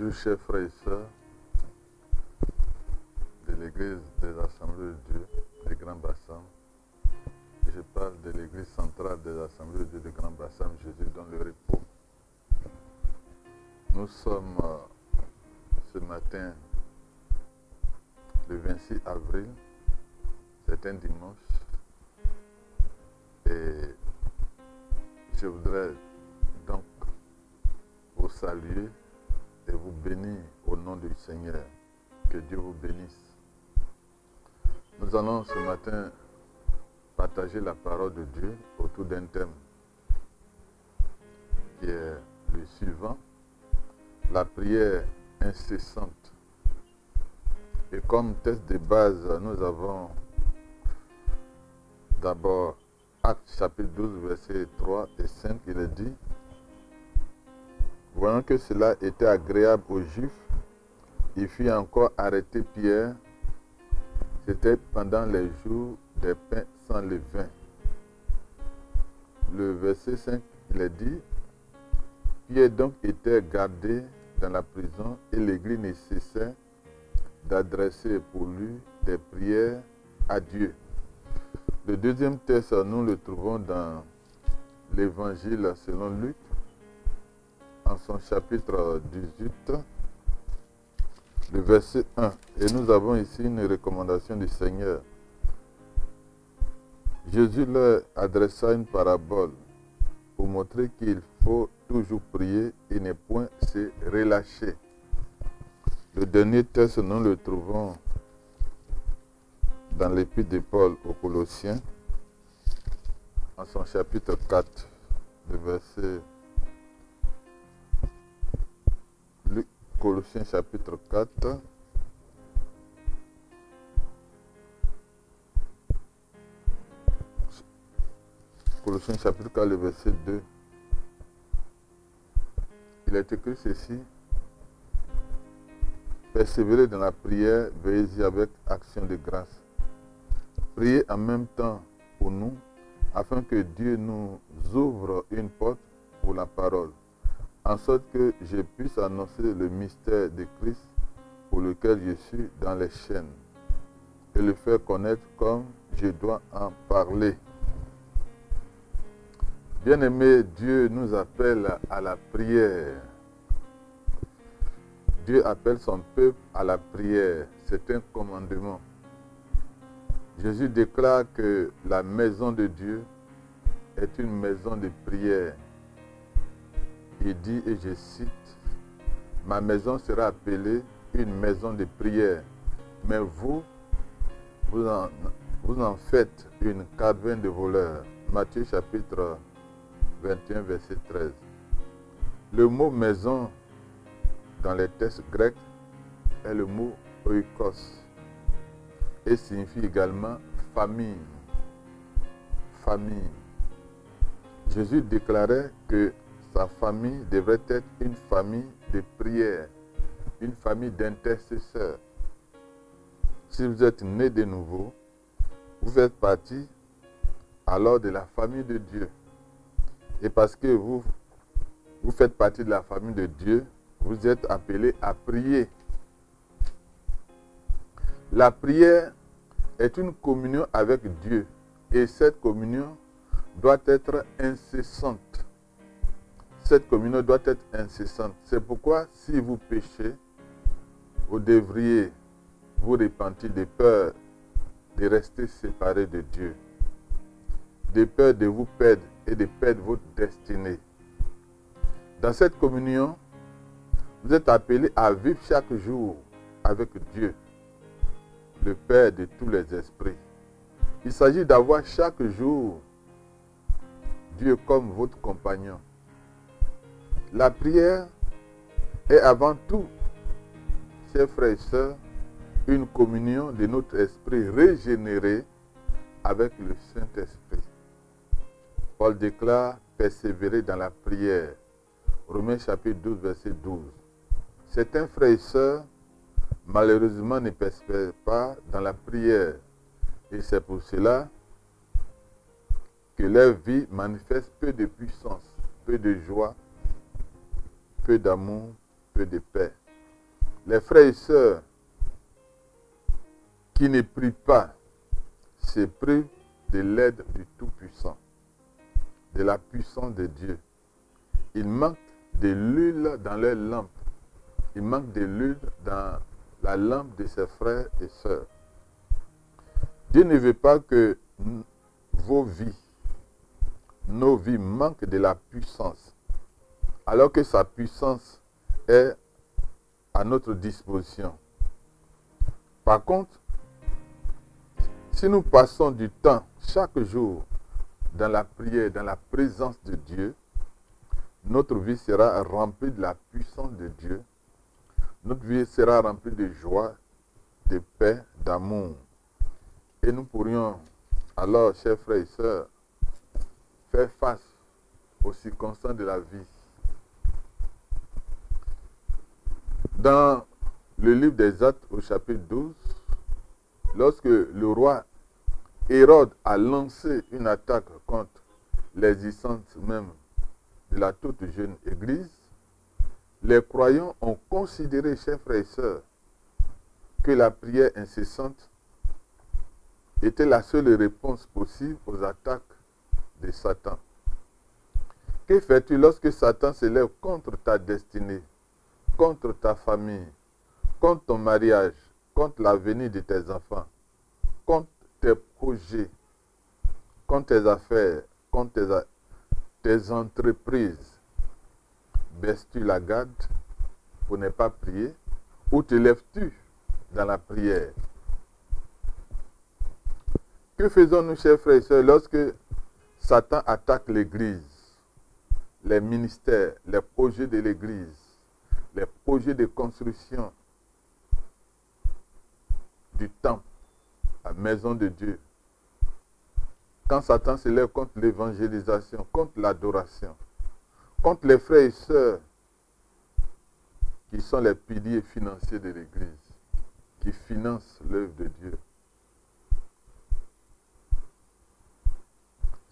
Bonjour chers frères et sœurs de l'église des Assemblées de Dieu du Grand Bassam. Je parle de l'église centrale des Assemblées de Dieu du Grand Bassam, Jésus dans le repos. Nous sommes ce matin le 26 avril, c'est un dimanche, et je voudrais donc vous saluer et vous bénir au nom du Seigneur. Que Dieu vous bénisse. Nous allons ce matin partager la parole de Dieu autour d'un thème qui est le suivant, la prière incessante. Et comme texte de base, nous avons d'abord Actes chapitre 12, versets 3 et 5, il est dit: voyant que cela était agréable aux Juifs, il fit encore arrêter Pierre. C'était pendant les jours des pains sans levain. Le verset 5, il est dit: Pierre donc était gardé dans la prison et l'église ne cessait d'adresser pour lui des prières à Dieu. Le deuxième texte, nous le trouvons dans l'évangile selon Luc, en son chapitre 18, le verset 1. Et nous avons ici une recommandation du Seigneur. Jésus leur adressa une parabole pour montrer qu'il faut toujours prier et ne point se relâcher. Le dernier texte, nous le trouvons dans l'épître de Paul aux Colossiens, en son chapitre 4, le verset... Colossiens chapitre 4, Colossiens chapitre 4, le verset 2. Il est écrit ceci: persévérez dans la prière, veillez-y avec action de grâce. Priez en même temps pour nous, afin que Dieu nous ouvre une porte pour la parole, en sorte que je puisse annoncer le mystère de Christ pour lequel je suis dans les chaînes, et le faire connaître comme je dois en parler. Bien-aimé, Dieu nous appelle à la prière. Dieu appelle son peuple à la prière. C'est un commandement. Jésus déclare que la maison de Dieu est une maison de prière. Il dit, et je cite: ma maison sera appelée une maison de prière, mais vous en faites une caverne de voleurs. Matthieu chapitre 21, verset 13. Le mot maison dans les textes grecs est le mot oikos et signifie également famille. Famille. Jésus déclarait que sa famille devrait être une famille de prière, une famille d'intercesseurs. Si vous êtes né de nouveau, vous faites partie alors de la famille de Dieu. Et parce que vous faites partie de la famille de Dieu, vous êtes appelés à prier. La prière est une communion avec Dieu et cette communion doit être incessante. Cette communion doit être incessante. C'est pourquoi si vous péchez, vous devriez vous repentir de peur de rester séparés de Dieu, de peur de vous perdre et de perdre votre destinée. Dans cette communion, vous êtes appelés à vivre chaque jour avec Dieu, le Père de tous les esprits. Il s'agit d'avoir chaque jour Dieu comme votre compagnon. La prière est avant tout, chers frères et sœurs, une communion de notre esprit régénéré avec le Saint-Esprit. Paul déclare persévérer dans la prière. Romains chapitre 12, verset 12. Certains frères et sœurs, malheureusement, ne persévèrent pas dans la prière. Et c'est pour cela que leur vie manifeste peu de puissance, peu de joie, peu d'amour, peu de paix. Les frères et sœurs qui ne prient pas se privent de l'aide du Tout-Puissant, de la puissance de Dieu. Il manque de l'huile dans leur lampe. Il manque de l'huile dans la lampe de ses frères et sœurs. Dieu ne veut pas que vos vies, nos vies manquent de la puissance, alors que sa puissance est à notre disposition. Par contre, si nous passons du temps chaque jour dans la prière, dans la présence de Dieu, notre vie sera remplie de la puissance de Dieu. Notre vie sera remplie de joie, de paix, d'amour. Et nous pourrions alors, chers frères et sœurs, faire face aux circonstances de la vie. Dans le livre des Actes au chapitre 12, lorsque le roi Hérode a lancé une attaque contre l'existence même de la toute jeune Église, les croyants ont considéré, chers frères et sœurs, que la prière incessante était la seule réponse possible aux attaques de Satan. Que fais-tu lorsque Satan se lève contre ta destinée, contre ta famille, contre ton mariage, contre l'avenir de tes enfants, contre tes projets, contre tes affaires, contre tes entreprises? Baisses-tu la garde pour ne pas prier ou te lèves-tu dans la prière? Que faisons-nous, chers frères et sœurs, lorsque Satan attaque l'Église, les ministères, les projets de l'Église, les projets de construction du temple, la maison de Dieu? Quand Satan se lève contre l'évangélisation, contre l'adoration, contre les frères et sœurs qui sont les piliers financiers de l'Église, qui financent l'œuvre de Dieu.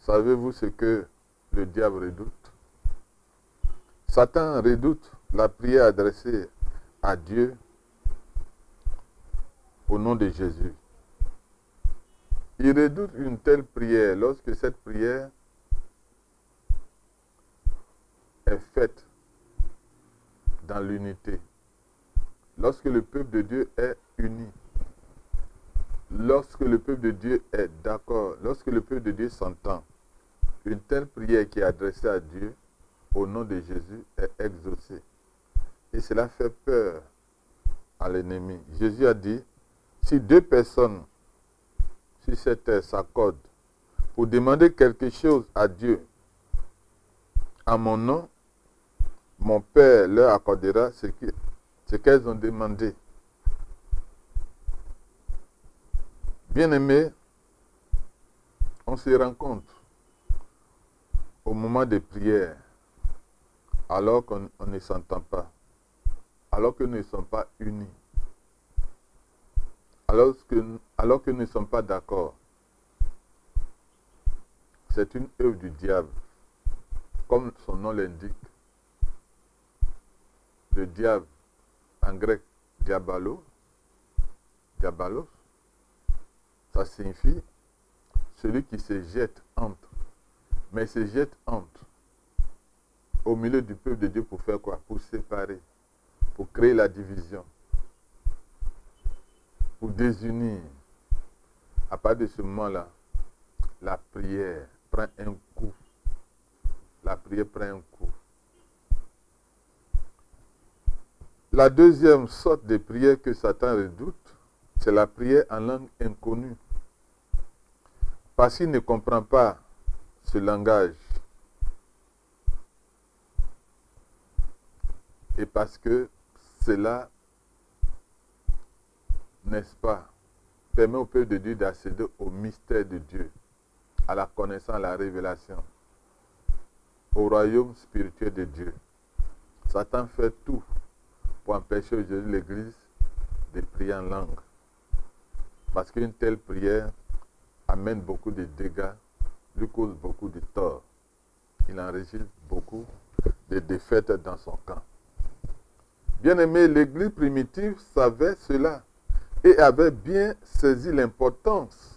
Savez-vous ce que le diable redoute? Satan redoute la prière adressée à Dieu au nom de Jésus. Il redoute une telle prière lorsque cette prière est faite dans l'unité. Lorsque le peuple de Dieu est uni, lorsque le peuple de Dieu est d'accord, lorsque le peuple de Dieu s'entend, une telle prière qui est adressée à Dieu au nom de Jésus est exaucée. Et cela fait peur à l'ennemi. Jésus a dit, si deux personnes sur cette terre s'accordent pour demander quelque chose à Dieu en mon nom, mon Père leur accordera ce qu'elles ont demandé. Bien-aimés, on se rencontre au moment des prières, alors qu'on ne s'entend pas, alors que nous ne sommes pas unis, alors que nous ne sommes pas d'accord. C'est une œuvre du diable, comme son nom l'indique. Le diable, en grec, diabolos, ça signifie celui qui se jette entre. Mais il se jette entre, au milieu du peuple de Dieu pour faire quoi? Pour séparer, pour créer la division, pour désunir. À partir de ce moment-là, la prière prend un coup. La prière prend un coup. La deuxième sorte de prière que Satan redoute, c'est la prière en langue inconnue. Parce qu'il ne comprend pas ce langage. Et parce que cela, n'est-ce pas, permet au peuple de Dieu d'accéder au mystère de Dieu, à la connaissance, à la révélation, au royaume spirituel de Dieu. Satan fait tout pour empêcher aujourd'hui l'Église de prier en langue. Parce qu'une telle prière amène beaucoup de dégâts, lui cause beaucoup de tort. Il enregistre beaucoup de défaites dans son camp. Bien-aimé, l'Église primitive savait cela et avait bien saisi l'importance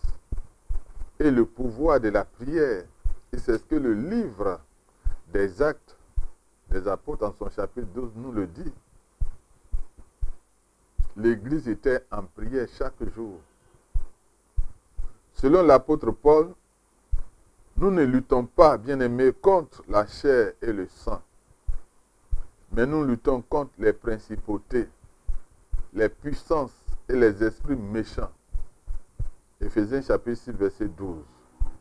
et le pouvoir de la prière. Et c'est ce que le livre des Actes des Apôtres, en son chapitre 12, nous le dit. L'Église était en prière chaque jour. Selon l'apôtre Paul, nous ne luttons pas, bien-aimés, contre la chair et le sang, mais nous luttons contre les principautés, les puissances et les esprits méchants. Éphésiens chapitre 6, verset 12.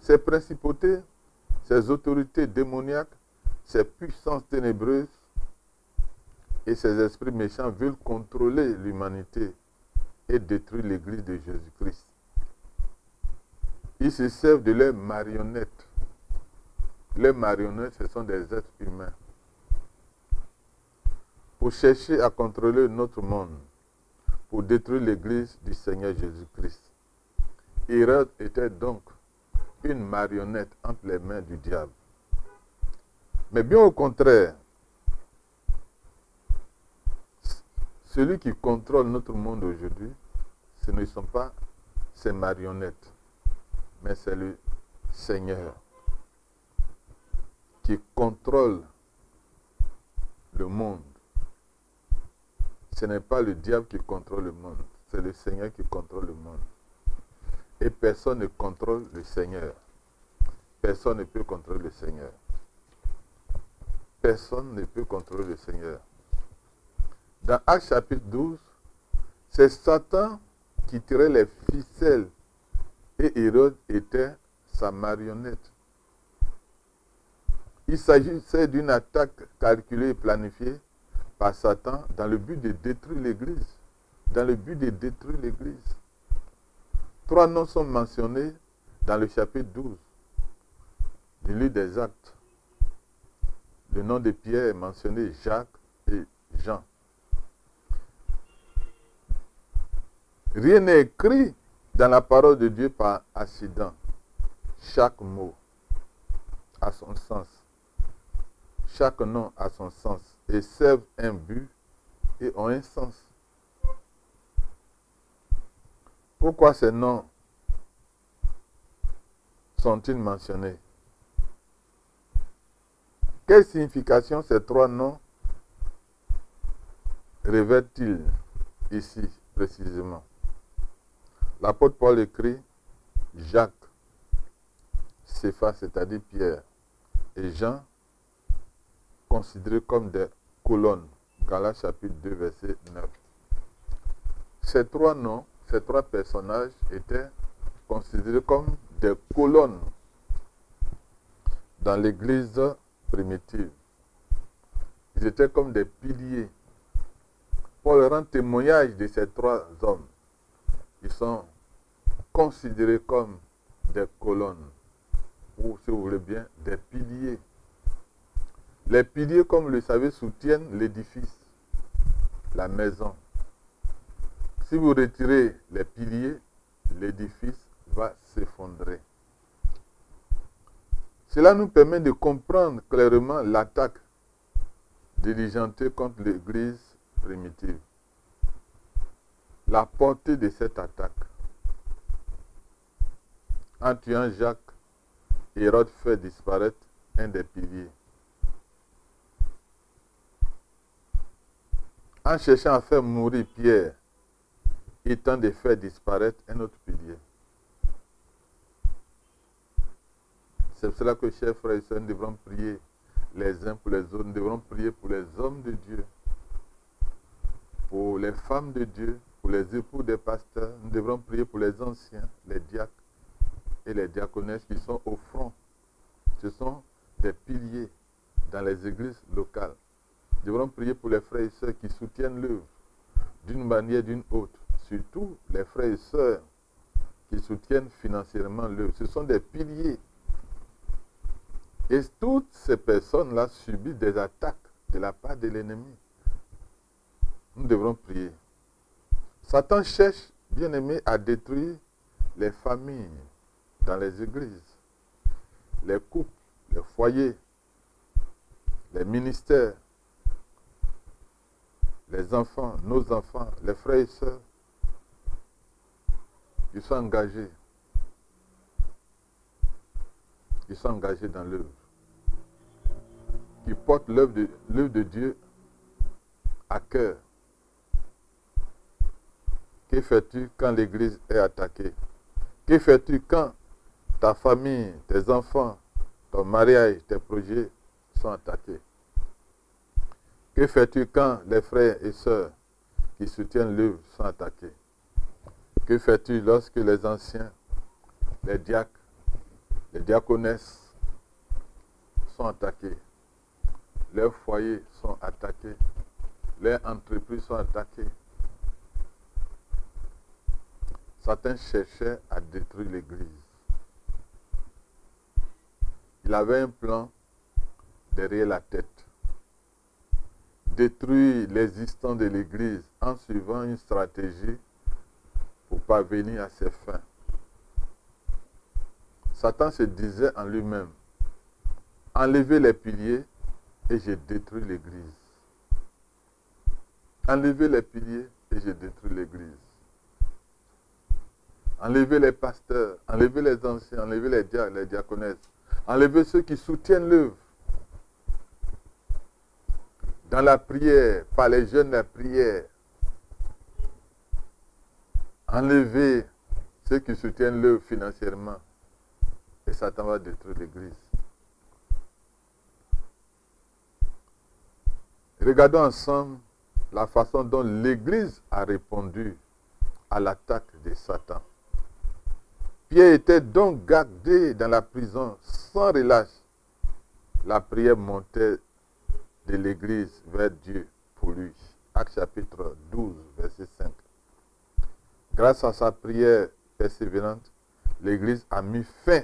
Ces principautés, ces autorités démoniaques, ces puissances ténébreuses et ces esprits méchants veulent contrôler l'humanité et détruire l'Église de Jésus-Christ. Ils se servent de leurs marionnettes. Les marionnettes, ce sont des êtres humains. Pour chercher à contrôler notre monde, pour détruire l'Église du Seigneur Jésus-Christ. Hérode était donc une marionnette entre les mains du diable. Mais bien au contraire, celui qui contrôle notre monde aujourd'hui, ce ne sont pas ces marionnettes, mais c'est le Seigneur qui contrôle le monde. Ce n'est pas le diable qui contrôle le monde, c'est le Seigneur qui contrôle le monde. Et personne ne contrôle le Seigneur. Personne ne peut contrôler le Seigneur. Personne ne peut contrôler le Seigneur. Dans Actes chapitre 12, c'est Satan qui tirait les ficelles et Hérode était sa marionnette. Il s'agissait d'une attaque calculée et planifiée par Satan dans le but de détruire l'Église. Dans le but de détruire l'Église. 3 noms sont mentionnés dans le chapitre 12 du livre des Actes. Le nom de Pierre est mentionné, Jacques et Jean. Rien n'est écrit dans la parole de Dieu par accident. Chaque mot a son sens. Chaque nom a son sens et servent un but et ont un sens. Pourquoi ces noms sont-ils mentionnés? Quelle signification ces 3 noms revêtent-ils ici précisément? L'apôtre Paul écrit Jacques, Céphas, c'est-à-dire Pierre, et Jean, considérés comme des colonnes. Galates chapitre 2, verset 9. Ces 3 noms, ces 3 personnages étaient considérés comme des colonnes dans l'Église primitive. Ils étaient comme des piliers. Paul rend témoignage de ces 3 hommes. Ils sont considérés comme des colonnes, ou si vous voulez bien, des piliers. Les piliers, comme vous le savez, soutiennent l'édifice, la maison. Si vous retirez les piliers, l'édifice va s'effondrer. Cela nous permet de comprendre clairement l'attaque diligentée contre l'Église primitive. La portée de cette attaque. En tuant Jacques, Hérode fait disparaître un des piliers. En cherchant à faire mourir Pierre, il tente de faire disparaître un autre pilier. C'est pour cela que, chers frères et sœurs, nous devrons prier les uns pour les autres. Nous devrons prier pour les hommes de Dieu, pour les femmes de Dieu, pour les époux des pasteurs. Nous devrons prier pour les anciens, les diacres et les diaconesses qui sont au front. Ce sont des piliers dans les églises locales. Nous devrons prier pour les frères et sœurs qui soutiennent l'œuvre d'une manière ou d'une autre. Surtout les frères et sœurs qui soutiennent financièrement l'œuvre. Ce sont des piliers. Et toutes ces personnes-là subissent des attaques de la part de l'ennemi. Nous devrons prier. Satan cherche, bien aimé, à détruire les familles dans les églises, les couples, les foyers, les ministères, les enfants, nos enfants, les frères et sœurs, qui sont engagés dans l'œuvre, qui portent l'œuvre de Dieu à cœur. Que fais-tu quand l'église est attaquée? Que fais-tu quand ta famille, tes enfants, ton mariage, tes projets sont attaqués? Que fais-tu quand les frères et sœurs qui soutiennent l'œuvre sont attaqués? Que fais-tu lorsque les anciens, les diacres, les diaconesses sont attaqués? Leurs foyers sont attaqués. Leurs entreprises sont attaquées. Satan cherchait à détruire l'église. Il avait un plan derrière la tête. Détruire l'existence de l'église en suivant une stratégie pour parvenir à ses fins. Satan se disait en lui-même, enlevez les piliers et je détruis l'église. Enlevez les piliers et je détruis l'église. Enlevez les pasteurs, enlevez les anciens, enlevez les diacres, les diaconesses, enlevez ceux qui soutiennent l'œuvre. Dans la prière, par les jeunes, la prière. Enlevez ceux qui soutiennent l'œuvre financièrement. Et Satan va détruire l'église. Regardons ensemble la façon dont l'église a répondu à l'attaque de Satan. Pierre était donc gardé dans la prison sans relâche. La prière montait de l'église vers Dieu pour lui. Actes chapitre 12, verset 5. Grâce à sa prière persévérante, l'église a mis fin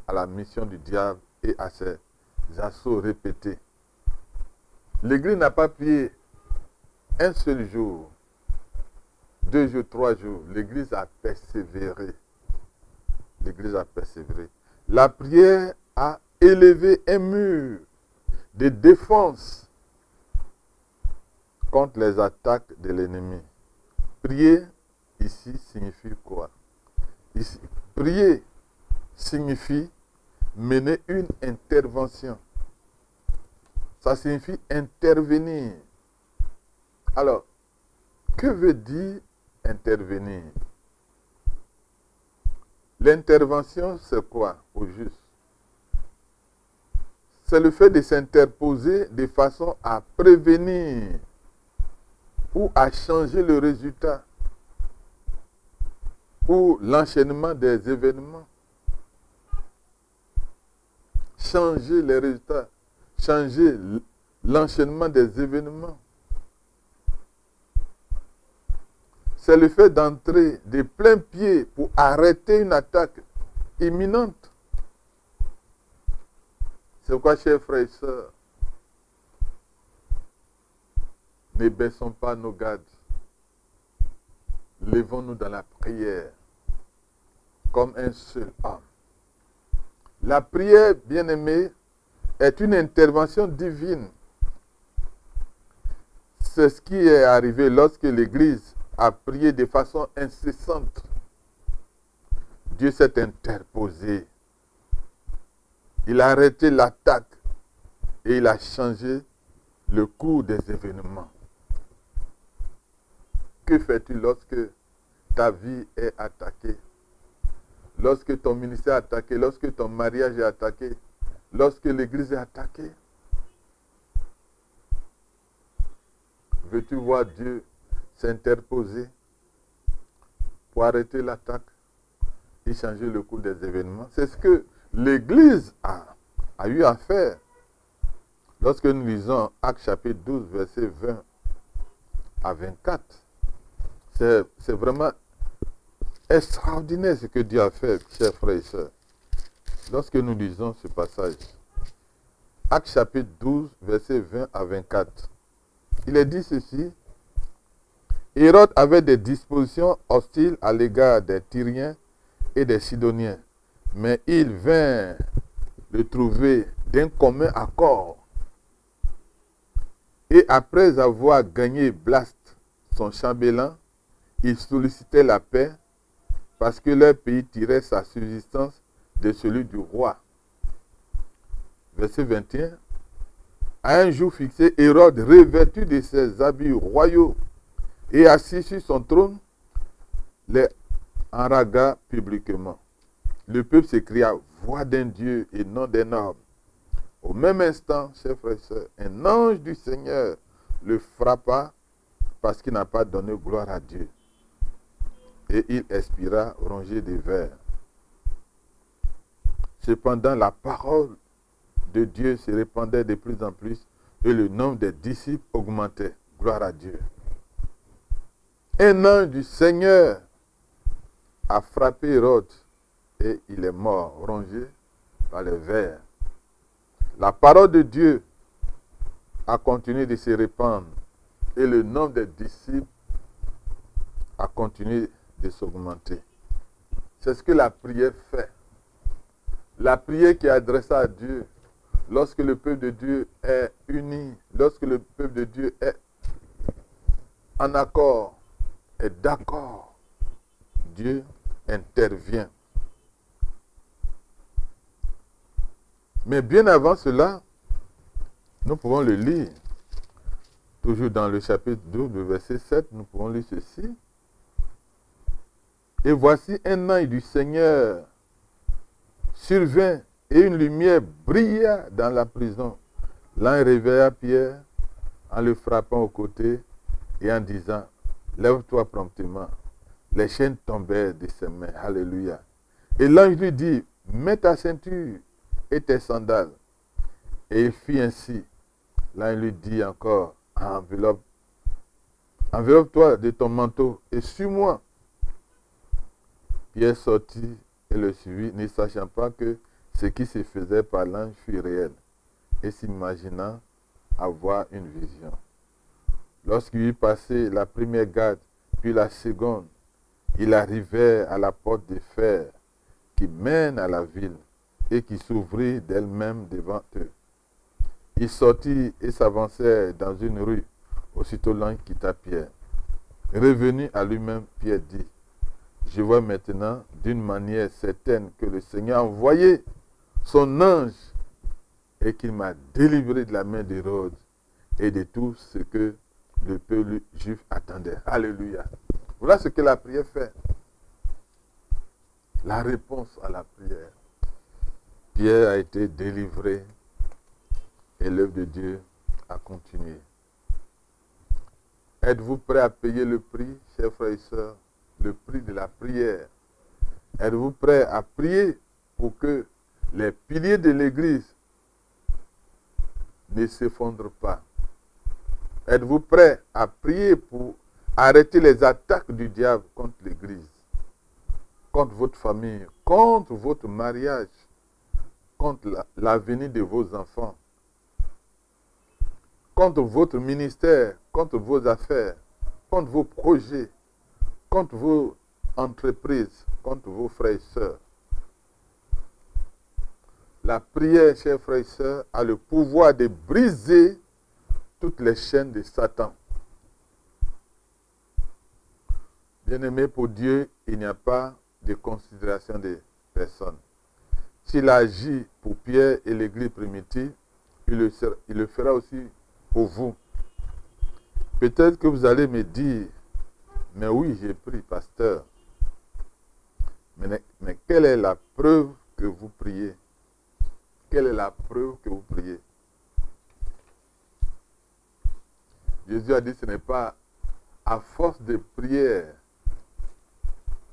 à la mission du diable et à ses assauts répétés. L'église n'a pas prié un seul jour, 2 jours, 3 jours. L'église a persévéré. L'église a persévéré. La prière a élevé un mur de défense contre les attaques de l'ennemi. Prier ici signifie quoi? Ici, prier signifie mener une intervention. Ça signifie intervenir. Alors, que veut dire intervenir? L'intervention, c'est quoi au juste? C'est le fait de s'interposer de façon à prévenir ou à changer le résultat ou l'enchaînement des événements. Changer les résultats, changer l'enchaînement des événements. C'est le fait d'entrer de plein pied pour arrêter une attaque imminente. C'est pourquoi, chers frères et sœurs, ne baissons pas nos gardes. Levons-nous dans la prière comme un seul homme. La prière, bien-aimée, est une intervention divine. C'est ce qui est arrivé lorsque l'Église a prié de façon incessante. Dieu s'est interposé. Il a arrêté l'attaque et il a changé le cours des événements. Que fais-tu lorsque ta vie est attaquée? Lorsque ton ministère est attaqué, lorsque ton mariage est attaqué, lorsque l'église est attaquée? Veux-tu voir Dieu s'interposer pour arrêter l'attaque et changer le cours des événements? C'est ce que l'église a eu à faire. Lorsque nous lisons Actes chapitre 12, versets 20 à 24, c'est vraiment extraordinaire ce que Dieu a fait, chers frères et sœurs. Lorsque nous lisons ce passage, Actes chapitre 12, versets 20 à 24, il est dit ceci: Hérode avait des dispositions hostiles à l'égard des Tyriens et des Sidoniens, mais il vint le trouver d'un commun accord. Et après avoir gagné Blast, son chambellan, il sollicitait la paix parce que leur pays tirait sa subsistance de celui du roi. Verset 21. À un jour fixé, Hérode, revêtu de ses habits royaux et assis sur son trône, les enragua publiquement. Le peuple s'écria, voix d'un Dieu et non d'un homme. Au même instant, chers frères et sœurs, un ange du Seigneur le frappa parce qu'il n'a pas donné gloire à Dieu. Et il expira rongé de vers. Cependant, la parole de Dieu se répandait de plus en plus et le nombre des disciples augmentait. Gloire à Dieu. Un ange du Seigneur a frappé Hérode et il est mort, rongé par les vers. La parole de Dieu a continué de se répandre et le nombre des disciples a continué de s'augmenter. C'est ce que la prière fait. La prière qui est adressée à Dieu, lorsque le peuple de Dieu est uni, lorsque le peuple de Dieu est en accord, est d'accord, Dieu intervient. Mais bien avant cela, nous pouvons le lire. Toujours dans le chapitre 12, le verset 7, nous pouvons lire ceci. Et voici un ange du Seigneur survint et une lumière brilla dans la prison. L'ange réveilla Pierre en le frappant au côté et en disant, lève-toi promptement. Les chaînes tombèrent de ses mains. Alléluia. Et l'ange lui dit, mets ta ceinture et tes sandales. Et il fit ainsi. L'ange lui dit encore, enveloppe-toi de ton manteau et suis-moi. Pierre sortit et le suivit, ne sachant pas que ce qui se faisait par l'ange fut réel, et s'imaginant avoir une vision. Lorsqu'il eut passé la première garde, puis la seconde, il arrivait à la porte de fer qui mène à la ville et qui s'ouvrit d'elle-même devant eux. Il sortit et s'avançait dans une rue. Aussitôt l'ange quitta Pierre. Revenu à lui-même, Pierre dit, je vois maintenant d'une manière certaine que le Seigneur a envoyé son ange et qu'il m'a délivré de la main d'Hérode et de tout ce que le peuple juif attendait. Alléluia. Voilà ce que la prière fait. La réponse à la prière. Pierre a été délivré et l'œuvre de Dieu a continué. Êtes-vous prêt à payer le prix, chers frères et sœurs, le prix de la prière? Êtes-vous prêt à prier pour que les piliers de l'Église ne s'effondrent pas? Êtes-vous prêt à prier pour arrêter les attaques du diable contre l'Église, contre votre famille, contre votre mariage, contre l'avenir de vos enfants, contre votre ministère, contre vos affaires, contre vos projets, contre vos entreprises, contre vos frères et sœurs? La prière, chers frères et sœurs, a le pouvoir de briser toutes les chaînes de Satan. Bien-aimé, pour Dieu, il n'y a pas de considération des personnes. S'il agit pour Pierre et l'Église primitive, il le fera aussi pour vous. Peut-être que vous allez me dire, mais oui, j'ai pris, pasteur. Mais quelle est la preuve que vous priez? Quelle est la preuve que vous priez? Jésus a dit, ce n'est pas à force de prière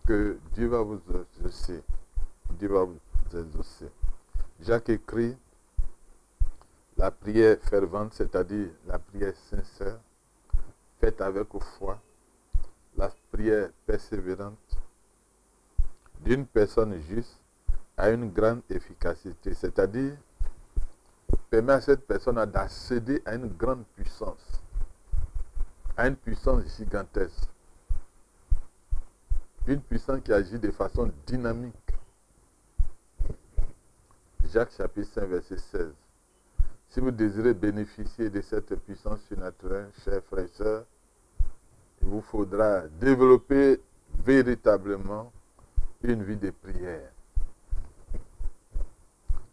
que Dieu va vous exaucer. Dieu va vous exaucer. Jacques écrit, la prière fervente, c'est-à-dire la prière sincère, faite avec foi, la prière persévérante d'une personne juste a une grande efficacité, c'est-à-dire permet à cette personne d'accéder à une grande puissance, à une puissance gigantesque, une puissance qui agit de façon dynamique. Jacques chapitre 5 verset 16. Si vous désirez bénéficier de cette puissance surnaturelle, chers frères et sœurs, il vous faudra développer véritablement une vie de prière.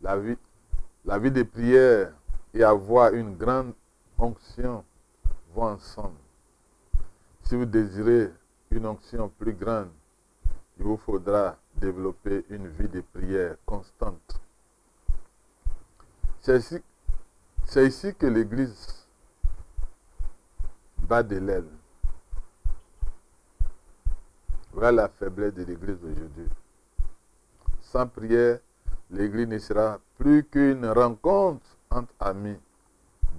La vie de prière et avoir une grande onction vont ensemble. Si vous désirez une onction plus grande, il vous faudra développer une vie de prière constante. C'est ici que l'Église bat de l'aile. Voilà la faiblesse de l'Église d'aujourd'hui. Sans prière, l'Église ne sera plus qu'une rencontre entre amis,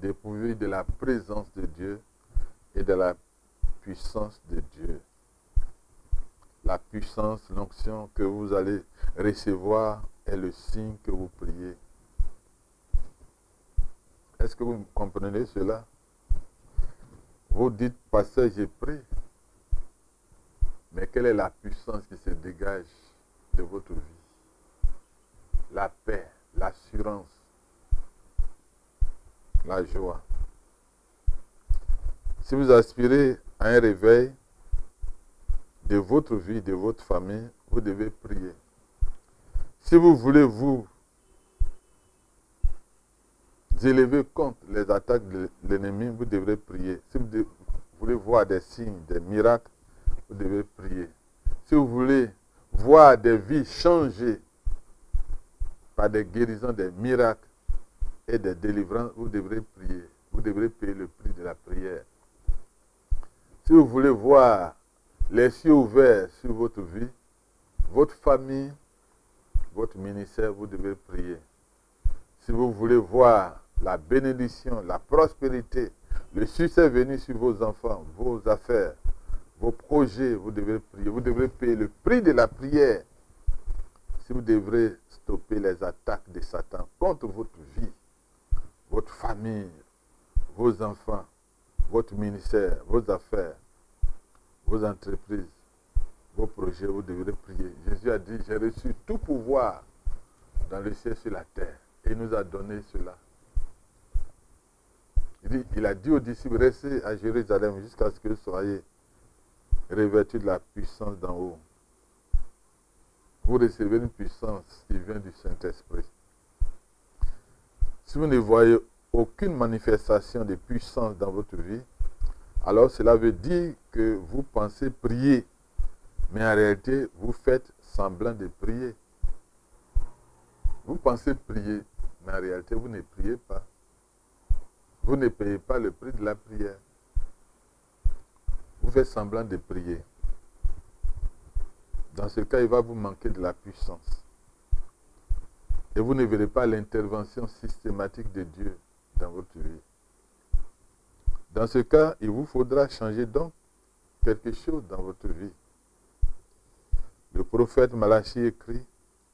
dépourvue de la présence de Dieu et de la puissance de Dieu. La puissance, l'onction que vous allez recevoir est le signe que vous priez. Est-ce que vous comprenez cela? Vous dites, pasteur, j'ai prié. Mais quelle est la puissance qui se dégage de votre vie? La paix, l'assurance, la joie. Si vous aspirez à un réveil de votre vie, de votre famille, vous devez prier. Si vous voulez vous élever contre les attaques de l'ennemi, vous devrez prier. Si vous voulez voir des signes, des miracles, vous devez prier. Si vous voulez voir des vies changer par des guérisons, des miracles et des délivrances, vous devrez prier. Vous devrez payer le prix de la prière. Si vous voulez voir les cieux ouverts sur votre vie, votre famille, votre ministère, vous devez prier. Si vous voulez voir la bénédiction, la prospérité, le succès venir sur vos enfants, vos affaires, vos projets, vous devez prier. Vous devrez payer le prix de la prière. Si vous devrez stopper les attaques de Satan contre votre vie, votre famille, vos enfants, votre ministère, vos affaires, vos entreprises, vos projets, vous devrez prier. Jésus a dit, j'ai reçu tout pouvoir dans le ciel et sur la terre. Et il nous a donné cela. Il a dit aux disciples, restez à Jérusalem jusqu'à ce que vous soyez revêtus de la puissance d'en haut. Vous recevez une puissance qui vient du Saint-Esprit. Si vous ne voyez aucune manifestation de puissance dans votre vie, alors cela veut dire que vous pensez prier, mais en réalité, vous faites semblant de prier. Vous pensez prier, mais en réalité, vous ne priez pas. Vous ne payez pas le prix de la prière. Vous faites semblant de prier. Dans ce cas, il va vous manquer de la puissance. Et vous ne verrez pas l'intervention systématique de Dieu dans votre vie. Dans ce cas, il vous faudra changer donc quelque chose dans votre vie. Le prophète Malachie écrit,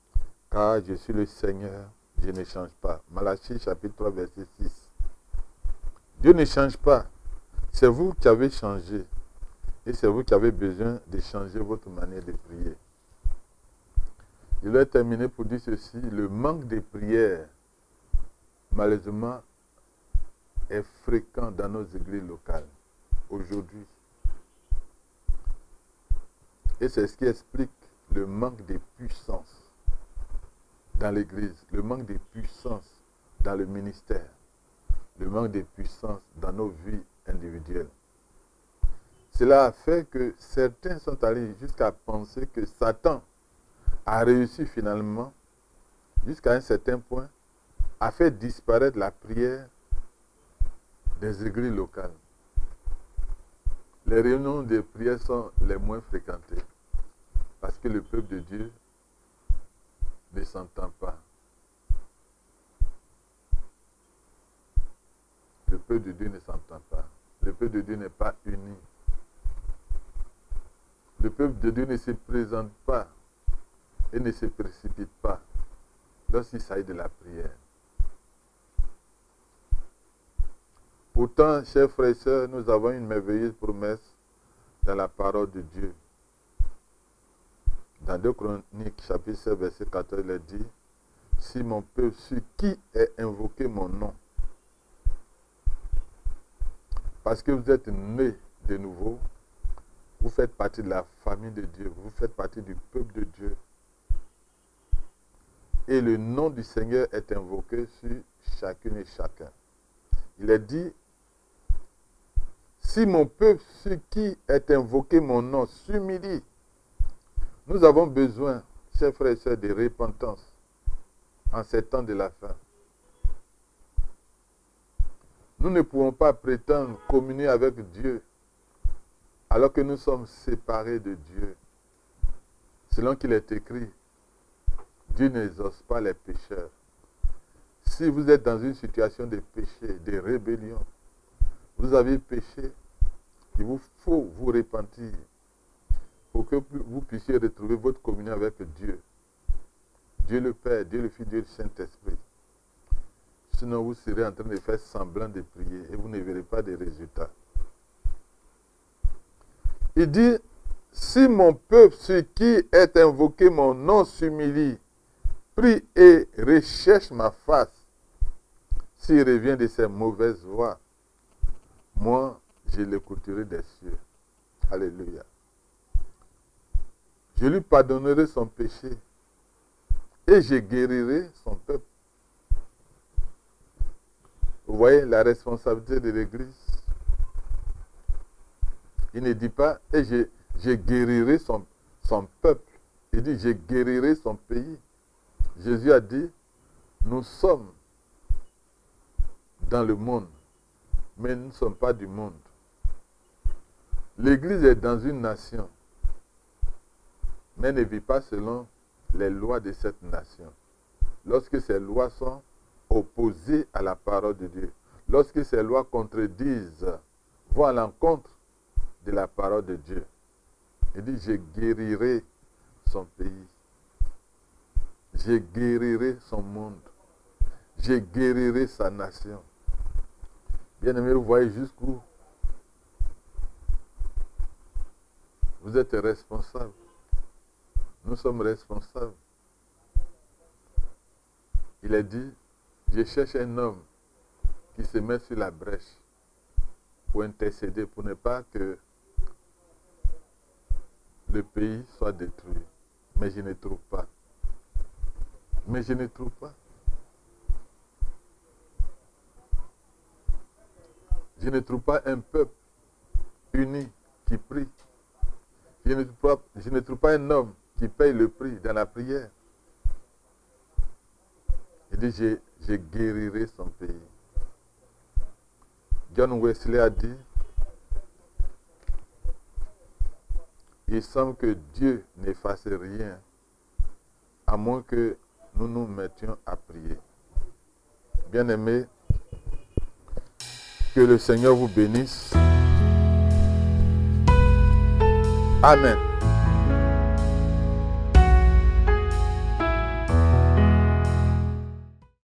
« Car je suis le Seigneur, je ne change pas. » Malachie chapitre 3, verset 6. Dieu ne change pas. C'est vous qui avez changé. Et c'est vous qui avez besoin de changer votre manière de prier. Je vais terminer pour dire ceci. Le manque de prière, malheureusement, est fréquent dans nos églises locales aujourd'hui. Et c'est ce qui explique le manque de puissance dans l'église, le manque de puissance dans le ministère, le manque de puissance dans nos vies individuelles. Cela a fait que certains sont allés jusqu'à penser que Satan a réussi finalement, jusqu'à un certain point, à faire disparaître la prière des églises locales. Les réunions de prière sont les moins fréquentées parce que le peuple de Dieu ne s'entend pas. Le peuple de Dieu ne s'entend pas. Le peuple de Dieu n'est pas uni. Le peuple de Dieu ne se présente pas et ne se précipite pas lorsqu'il s'agit de la prière. Pourtant, chers frères et sœurs, nous avons une merveilleuse promesse dans la parole de Dieu. Dans 2 Chroniques, chapitre 7, verset 14, il est dit, « Si mon peuple, sur qui est invoqué mon nom, Parce que vous êtes nés de nouveau. Vous faites partie de la famille de Dieu. Vous faites partie du peuple de Dieu. Et le nom du Seigneur est invoqué sur chacune et chacun. Il est dit, si mon peuple, sur qui est invoqué mon nom, s'humilie, nous avons besoin, chers frères et sœurs, de repentance en ces temps de la fin. Nous ne pouvons pas prétendre communier avec Dieu alors que nous sommes séparés de Dieu. Selon qu'il est écrit, Dieu n'exauce pas les pécheurs. Si vous êtes dans une situation de péché, de rébellion, vous avez péché, il vous faut vous repentir pour que vous puissiez retrouver votre communion avec Dieu. Dieu le Père, Dieu le Fils, Dieu le Saint-Esprit. Sinon, vous serez en train de faire semblant de prier et vous ne verrez pas de résultats. Il dit, si mon peuple sur qui est invoqué mon nom s'humilie, prie et recherche ma face, s'il revient de ses mauvaises voies, moi, je l'écouterai des cieux. Alléluia. Je lui pardonnerai son péché et je guérirai son peuple. Vous voyez la responsabilité de l'Église. Il ne dit pas, et je guérirai son peuple. Il dit, je guérirai son pays. Jésus a dit, nous sommes dans le monde, mais nous ne sommes pas du monde. L'Église est dans une nation, mais ne vit pas selon les lois de cette nation. Lorsque ces lois sont opposées à la parole de Dieu, lorsque ces lois contredisent, vont à l'encontre de la parole de Dieu, il dit, je guérirai son pays, je guérirai son monde, je guérirai sa nation. Bien-aimés, vous voyez jusqu'où vous êtes responsables. Nous sommes responsables. Il a dit, je cherche un homme qui se met sur la brèche pour intercéder, pour ne pas que le pays soit détruit. Mais je ne trouve pas. Mais je ne trouve pas. Je ne trouve pas un peuple uni qui prie. Je ne trouve pas un homme qui paye le prix dans la prière. Il dit, je guérirai son pays. John Wesley a dit, il semble que Dieu n'efface rien, à moins que nous nous mettions à prier. Bien-aimés, que le Seigneur vous bénisse. Amen.